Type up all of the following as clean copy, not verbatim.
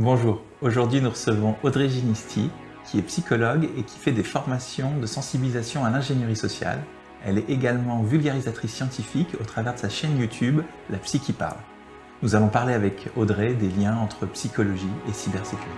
Bonjour, aujourd'hui nous recevons Audrey Ginisti, qui est psychologue et qui fait des formations de sensibilisation à l'ingénierie sociale. Elle est également vulgarisatrice scientifique au travers de sa chaîne YouTube, La Psy qui parle. Nous allons parler avec Audrey des liens entre psychologie et cybersécurité.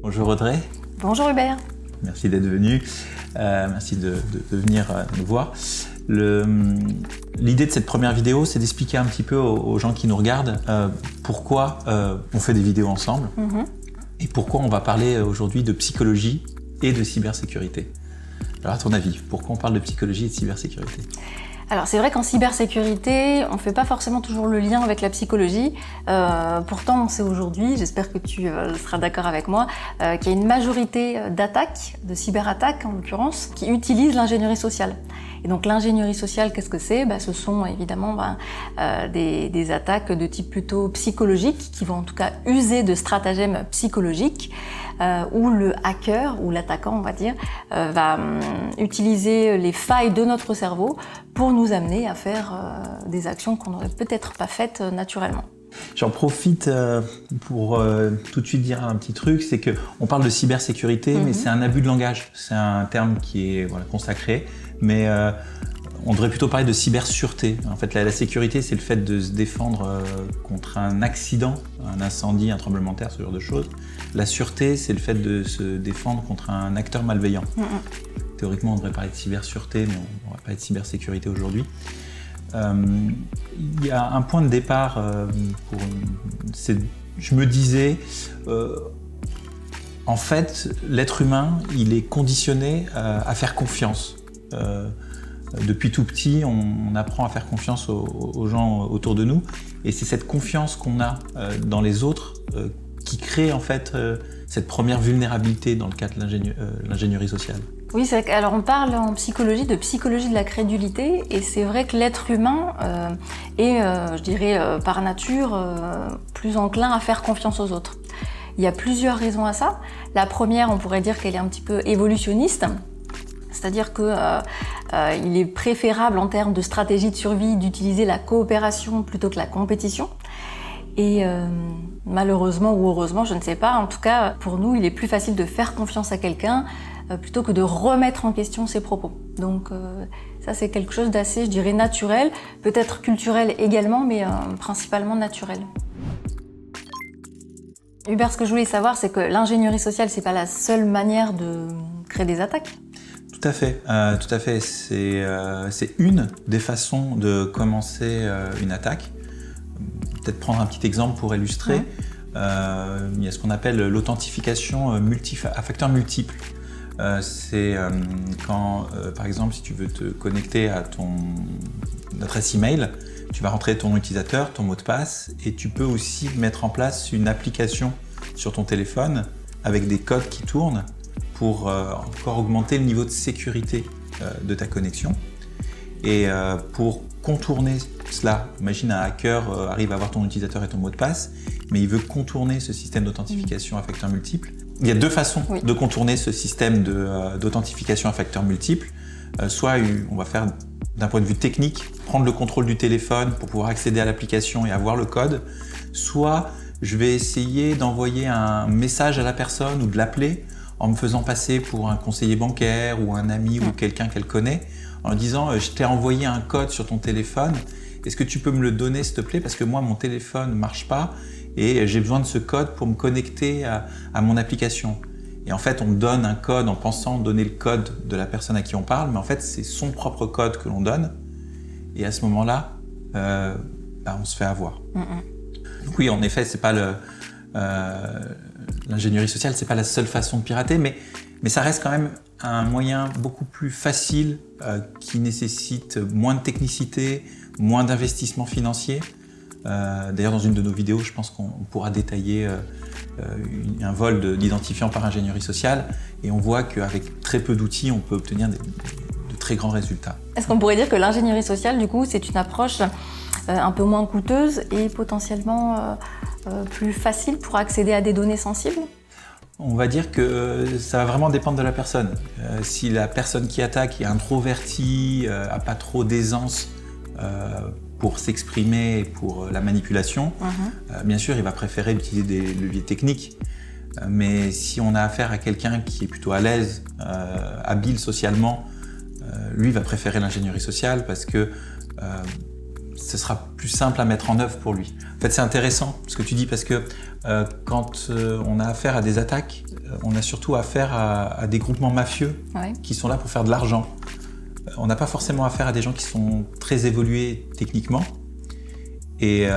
Bonjour Audrey. Bonjour Hubert. Merci d'être venu, merci de venir nous voir. L'idée de cette première vidéo, c'est d'expliquer un petit peu aux gens qui nous regardent pourquoi on fait des vidéos ensemble et pourquoi on va parler aujourd'hui de psychologie et de cybersécurité. Alors à ton avis, pourquoi on parle de psychologie et de cybersécurité ? Alors c'est vrai qu'en cybersécurité, on ne fait pas forcément toujours le lien avec la psychologie. Pourtant, on sait aujourd'hui, j'espère que tu seras d'accord avec moi, qu'il y a une majorité d'attaques, de cyberattaques en l'occurrence, qui utilisent l'ingénierie sociale. Et donc l'ingénierie sociale, qu'est-ce que c'est ? Ce sont évidemment des attaques de type plutôt psychologique, qui vont en tout cas user de stratagèmes psychologiques, où le hacker, ou l'attaquant on va dire, va utiliser les failles de notre cerveau pour nous amener à faire des actions qu'on n'aurait peut-être pas faites naturellement. J'en profite pour tout de suite dire un petit truc, c'est qu'on parle de cybersécurité, mais c'est un abus de langage. C'est un terme qui est consacré, mais on devrait plutôt parler de cybersureté. En fait, la sécurité, c'est le fait de se défendre contre un accident, un incendie, un tremblement de terre, ce genre de choses. La sûreté, c'est le fait de se défendre contre un acteur malveillant. Théoriquement, on devrait parler de cybersureté, mais on ne va pas parler de cybersécurité aujourd'hui. Il y a un point de départ, je me disais, en fait, l'être humain, il est conditionné à faire confiance. Depuis tout petit, on apprend à faire confiance aux gens autour de nous, et c'est cette confiance qu'on a dans les autres qui crée en fait cette première vulnérabilité dans le cas de l'ingénierie sociale. Oui, c'est vrai alors on parle en psychologie de la crédulité, et c'est vrai que l'être humain est, je dirais, par nature, plus enclin à faire confiance aux autres. Il y a plusieurs raisons à ça. La première, on pourrait dire qu'elle est un petit peu évolutionniste, c'est-à-dire qu'il est préférable en termes de stratégie de survie d'utiliser la coopération plutôt que la compétition. Et malheureusement ou heureusement, je ne sais pas, en tout cas pour nous, il est plus facile de faire confiance à quelqu'un plutôt que de remettre en question ses propos. Donc ça c'est quelque chose d'assez, je dirais, naturel, peut-être culturel également, mais principalement naturel. Hubert, ce que je voulais savoir, c'est que l'ingénierie sociale, c'est pas la seule manière de créer des attaques. Tout à fait. C'est une des façons de commencer une attaque. Peut-être prendre un petit exemple pour illustrer. Il y a ce qu'on appelle l'authentification à facteurs multiples. C'est quand, par exemple, si tu veux te connecter à ton adresse email, tu vas rentrer ton utilisateur, ton mot de passe, et tu peux aussi mettre en place une application sur ton téléphone avec des codes qui tournent pour encore augmenter le niveau de sécurité de ta connexion. Et pour contourner cela, imagine un hacker arrive à avoir ton utilisateur et ton mot de passe, mais il veut contourner ce système d'authentification à facteurs multiples. Il y a deux façons de contourner ce système d'authentification à facteurs multiples. Soit on va faire, d'un point de vue technique, prendre le contrôle du téléphone pour pouvoir accéder à l'application et avoir le code. Soit je vais essayer d'envoyer un message à la personne ou de l'appeler en me faisant passer pour un conseiller bancaire ou un ami ou quelqu'un qu'elle connaît, en lui disant « je t'ai envoyé un code sur ton téléphone, est-ce que tu peux me le donner s'il te plaît parce que moi mon téléphone ne marche pas et j'ai besoin de ce code pour me connecter à mon application ». Et en fait on donne un code en pensant donner le code de la personne à qui on parle, mais en fait c'est son propre code que l'on donne, et à ce moment-là on se fait avoir. Donc oui, en effet, c'est pas l'ingénierie sociale, c'est pas la seule façon de pirater, mais ça reste quand même un moyen beaucoup plus facile qui nécessite moins de technicité, moins d'investissement financier. D'ailleurs, dans une de nos vidéos, je pense qu'on pourra détailler un vol d'identifiant par ingénierie sociale, et on voit qu'avec très peu d'outils, on peut obtenir de très grands résultats. Est-ce qu'on pourrait dire que l'ingénierie sociale, du coup, c'est une approche un peu moins coûteuse et potentiellement plus facile pour accéder à des données sensibles ? On va dire que ça va vraiment dépendre de la personne. Si la personne qui attaque est introvertie, n'a pas trop d'aisance pour s'exprimer et pour la manipulation, bien sûr, il va préférer utiliser des leviers techniques. Mais si on a affaire à quelqu'un qui est plutôt à l'aise, habile socialement, lui va préférer l'ingénierie sociale parce que ce sera plus simple à mettre en œuvre pour lui. En fait, c'est intéressant ce que tu dis parce que quand on a affaire à des attaques, on a surtout affaire à des groupements mafieux qui sont là pour faire de l'argent. On n'a pas forcément affaire à des gens qui sont très évolués techniquement et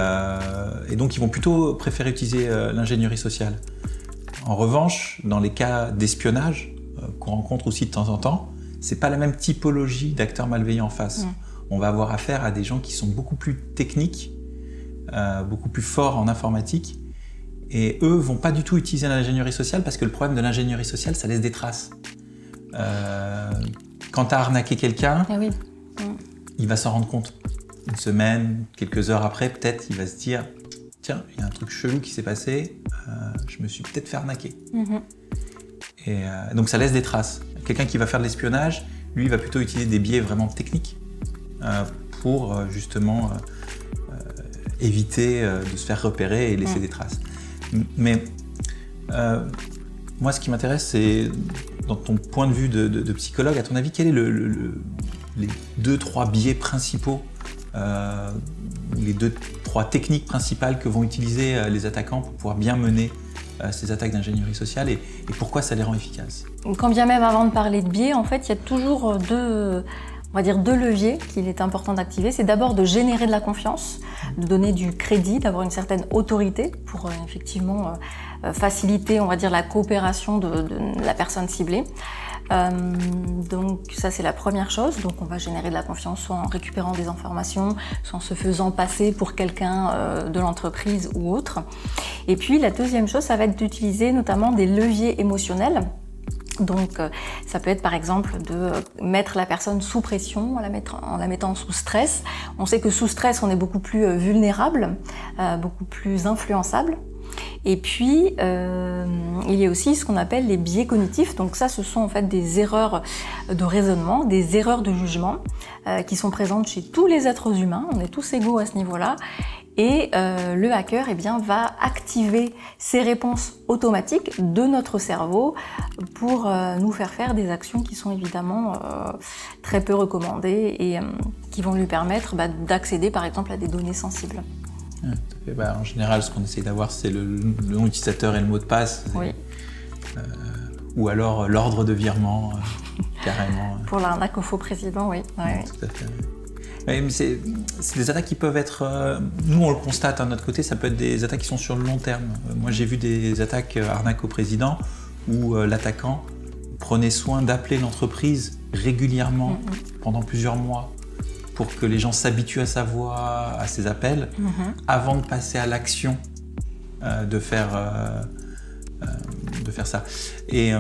donc ils vont plutôt préférer utiliser l'ingénierie sociale. En revanche, dans les cas d'espionnage qu'on rencontre aussi de temps en temps, c'est pas la même typologie d'acteurs malveillants en face. On va avoir affaire à des gens qui sont beaucoup plus techniques, beaucoup plus forts en informatique, et eux vont pas du tout utiliser l'ingénierie sociale parce que le problème de l'ingénierie sociale, ça laisse des traces. Quand tu as arnaqué quelqu'un, il va s'en rendre compte. Une semaine, quelques heures après, peut-être, il va se dire « Tiens, il y a un truc chelou qui s'est passé, je me suis peut-être fait arnaquer. Et donc ça laisse des traces. Quelqu'un qui va faire de l'espionnage, lui, il va plutôt utiliser des biais vraiment techniques pour justement éviter de se faire repérer et laisser des traces. Mais moi, ce qui m'intéresse, c'est dans ton point de vue de psychologue, à ton avis, quels sont les 2-3 biais principaux, les 2-3 techniques principales que vont utiliser les attaquants pour pouvoir bien mener ces attaques d'ingénierie sociale et pourquoi ça les rend efficaces? Quand bien même avant de parler de biais, en fait, il y a toujours deux leviers qu'il est important d'activer. C'est d'abord de générer de la confiance, de donner du crédit, d'avoir une certaine autorité pour effectivement faciliter, on va dire, la coopération de la personne ciblée. Donc ça, c'est la première chose. Donc on va générer de la confiance soit en récupérant des informations, soit en se faisant passer pour quelqu'un de l'entreprise ou autre. Et puis la deuxième chose, ça va être d'utiliser notamment des leviers émotionnels. Donc ça peut être par exemple de mettre la personne sous pression, en la mettant sous stress. On sait que sous stress, on est beaucoup plus vulnérable, beaucoup plus influençable. Et puis, il y a aussi ce qu'on appelle les biais cognitifs. Donc ça, ce sont en fait des erreurs de raisonnement, des erreurs de jugement qui sont présentes chez tous les êtres humains. On est tous égaux à ce niveau-là. Et le hacker va activer ces réponses automatiques de notre cerveau pour nous faire des actions qui sont évidemment très peu recommandées et qui vont lui permettre d'accéder par exemple à des données sensibles. En général, ce qu'on essaie d'avoir, c'est le nom utilisateur et le mot de passe. Ou alors l'ordre de virement, carrément. Pour l'arnaque au faux président, oui. Tout à fait. Mais c'est des attaques qui peuvent être... nous, on le constate, de notre côté, ça peut être des attaques qui sont sur le long terme. Moi, j'ai vu des attaques arnaque au président où l'attaquant prenait soin d'appeler l'entreprise régulièrement pendant plusieurs mois pour que les gens s'habituent à sa voix, à ses appels, avant de passer à l'action de faire ça. Et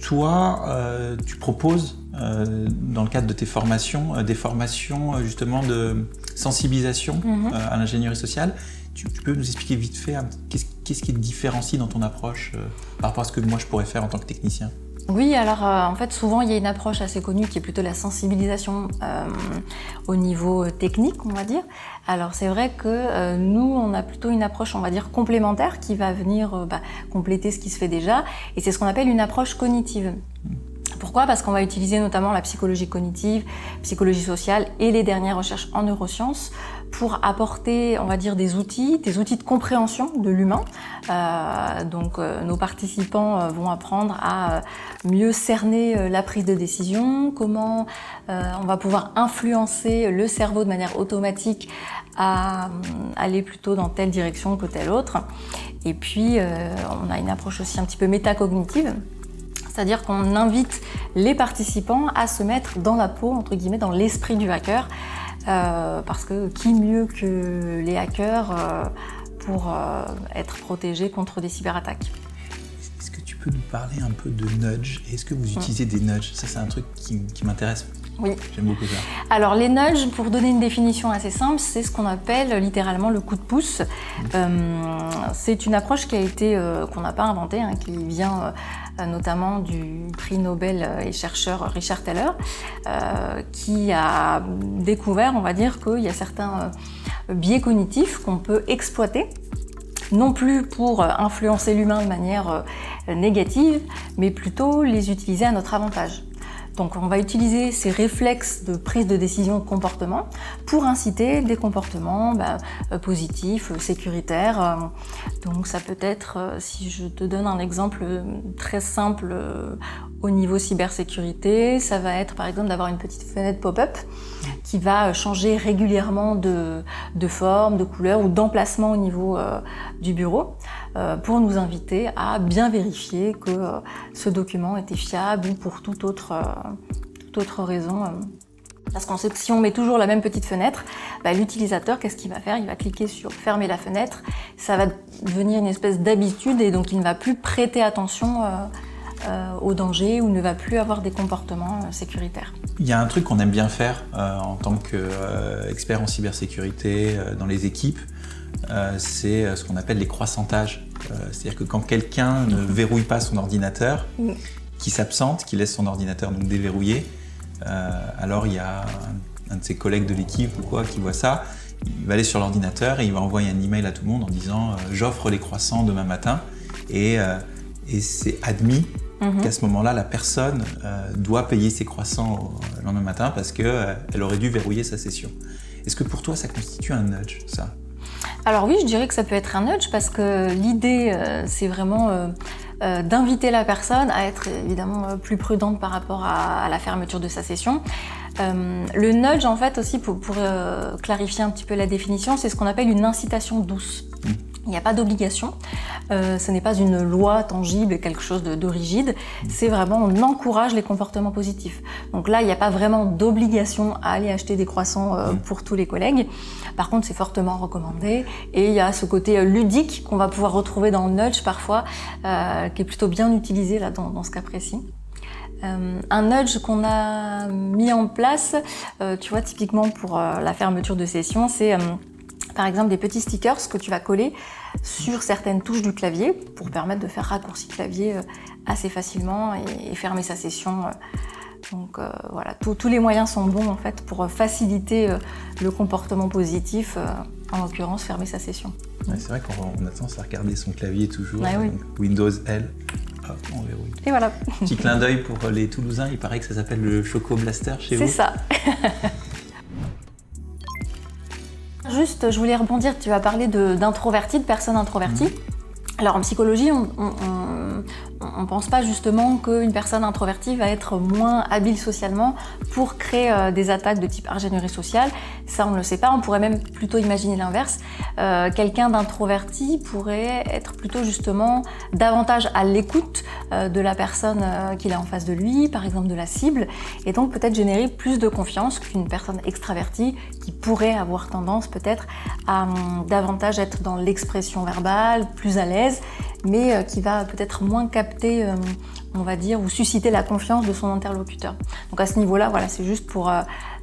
toi, tu proposes, dans le cadre de tes formations, des formations justement de sensibilisation à l'ingénierie sociale. Tu peux nous expliquer vite fait qu'est-ce qui te différencie dans ton approche par rapport à ce que moi je pourrais faire en tant que technicien? Oui, alors en fait souvent il y a une approche assez connue qui est plutôt la sensibilisation au niveau technique, on va dire. Alors c'est vrai que nous on a plutôt une approche, on va dire, complémentaire qui va venir compléter ce qui se fait déjà, et c'est ce qu'on appelle une approche cognitive. Pourquoi? Parce qu'on va utiliser notamment la psychologie cognitive, psychologie sociale et les dernières recherches en neurosciences pour apporter, on va dire, des outils de compréhension de l'humain. Donc nos participants vont apprendre à mieux cerner la prise de décision, comment on va pouvoir influencer le cerveau de manière automatique à aller plutôt dans telle direction que telle autre. Et puis on a une approche aussi un petit peu métacognitive. C'est-à-dire qu'on invite les participants à se mettre dans la peau, entre guillemets, dans l'esprit du hacker, parce que qui mieux que les hackers pour être protégés contre des cyberattaques. Est-ce que tu peux nous parler un peu de nudge? Est-ce que vous utilisez des nudges? Ça, c'est un truc qui m'intéresse Oui. J'aime beaucoup ça. Alors les nudges, pour donner une définition assez simple, c'est ce qu'on appelle littéralement le coup de pouce. C'est une approche qui a été, qu'on n'a pas inventée, hein, qui vient notamment du prix Nobel et chercheur Richard Thaler, qui a découvert, on va dire, qu'il y a certains biais cognitifs qu'on peut exploiter, non plus pour influencer l'humain de manière négative, mais plutôt les utiliser à notre avantage. Donc on va utiliser ces réflexes de prise de décision de comportement pour inciter des comportements positifs, sécuritaires. Donc ça peut être, si je te donne un exemple très simple au niveau cybersécurité, ça va être par exemple d'avoir une petite fenêtre pop-up qui va changer régulièrement de forme, de couleur ou d'emplacement au niveau du bureau pour nous inviter à bien vérifier que ce document était fiable ou pour toute autre raison. Parce qu'on sait que si on met toujours la même petite fenêtre, l'utilisateur, qu'est-ce qu'il va faire? Il va cliquer sur fermer la fenêtre, ça va devenir une espèce d'habitude et donc il ne va plus prêter attention au danger ou ne va plus avoir des comportements sécuritaires. Il y a un truc qu'on aime bien faire en tant qu'expert en cybersécurité dans les équipes, c'est ce qu'on appelle les croissantages. C'est-à-dire que quand quelqu'un ne verrouille pas son ordinateur, qui s'absente, qui laisse son ordinateur donc déverrouillé, alors il y a un de ses collègues de l'équipe ou quoi qui voit ça, il va aller sur l'ordinateur et il va envoyer un email à tout le monde en disant j'offre les croissants demain matin et c'est admis qu'à ce moment-là, la personne doit payer ses croissants le lendemain matin parce qu'elle aurait dû verrouiller sa session. Est-ce que pour toi, ça constitue un nudge, ça? Alors oui, je dirais que ça peut être un nudge parce que l'idée, c'est vraiment d'inviter la personne à être évidemment plus prudente par rapport à la fermeture de sa session. Le nudge, en fait, aussi, pour clarifier un petit peu la définition, c'est ce qu'on appelle une incitation douce. Il n'y a pas d'obligation, ce n'est pas une loi tangible, quelque chose de rigide, c'est vraiment, on encourage les comportements positifs. Donc là, il n'y a pas vraiment d'obligation à aller acheter des croissants pour tous les collègues. Par contre, c'est fortement recommandé et il y a ce côté ludique qu'on va pouvoir retrouver dans le nudge parfois, qui est plutôt bien utilisé là, dans ce cas précis. Un nudge qu'on a mis en place, tu vois, typiquement pour la fermeture de session, c'est par exemple des petits stickers que tu vas coller sur certaines touches du clavier pour permettre de faire raccourci clavier assez facilement et fermer sa session. Donc voilà, tous les moyens sont bons en fait pour faciliter le comportement positif, en l'occurrence fermer sa session. Ouais, c'est vrai qu'on a tendance à regarder son clavier toujours, oui. Donc, Windows L, hop, on verrouille. Et voilà. Petit clin d'œil pour les Toulousains, il paraît que ça s'appelle le Choco Blaster chez vous. C'est ça. Juste, je voulais rebondir, tu as parlé d'introvertis, de personnes introverties. Alors en psychologie, on pense pas justement qu'une personne introvertie va être moins habile socialement pour créer des attaques de type ingénierie sociale. Ça, on ne le sait pas. On pourrait même plutôt imaginer l'inverse. Quelqu'un d'introverti pourrait être plutôt justement davantage à l'écoute de la personne qu'il a en face de lui, par exemple de la cible, et donc peut-être générer plus de confiance qu'une personne extravertie qui pourrait avoir tendance peut-être à davantage être dans l'expression verbale, plus à l'aise, mais qui va peut-être moins capter, on va dire, ou susciter la confiance de son interlocuteur. Donc à ce niveau-là, voilà, c'est juste pour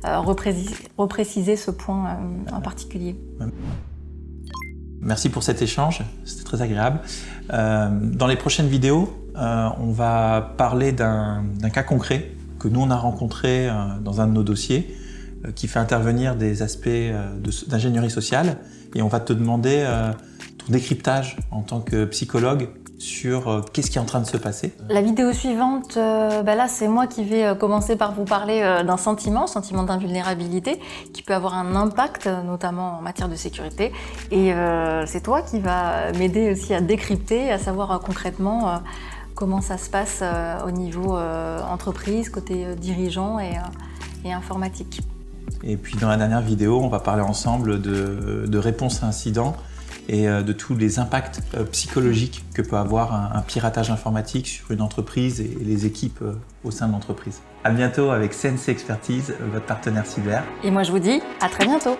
repréciser ce point en particulier. Merci pour cet échange, c'était très agréable. Dans les prochaines vidéos, on va parler d'un cas concret que nous on a rencontré dans un de nos dossiers, qui fait intervenir des aspects d'ingénierie sociale, et on va te demander ton décryptage en tant que psychologue sur qu'est-ce qui est en train de se passer. La vidéo suivante, là c'est moi qui vais commencer par vous parler d'un sentiment d'invulnérabilité qui peut avoir un impact notamment en matière de sécurité, et c'est toi qui va m'aider aussi à décrypter, à savoir concrètement comment ça se passe au niveau entreprise, côté dirigeant et informatique. Et puis dans la dernière vidéo, on va parler ensemble de réponse à incident et de tous les impacts psychologiques que peut avoir un piratage informatique sur une entreprise et les équipes au sein de l'entreprise. À bientôt avec CNC Expertise, votre partenaire cyber. Et moi je vous dis à très bientôt.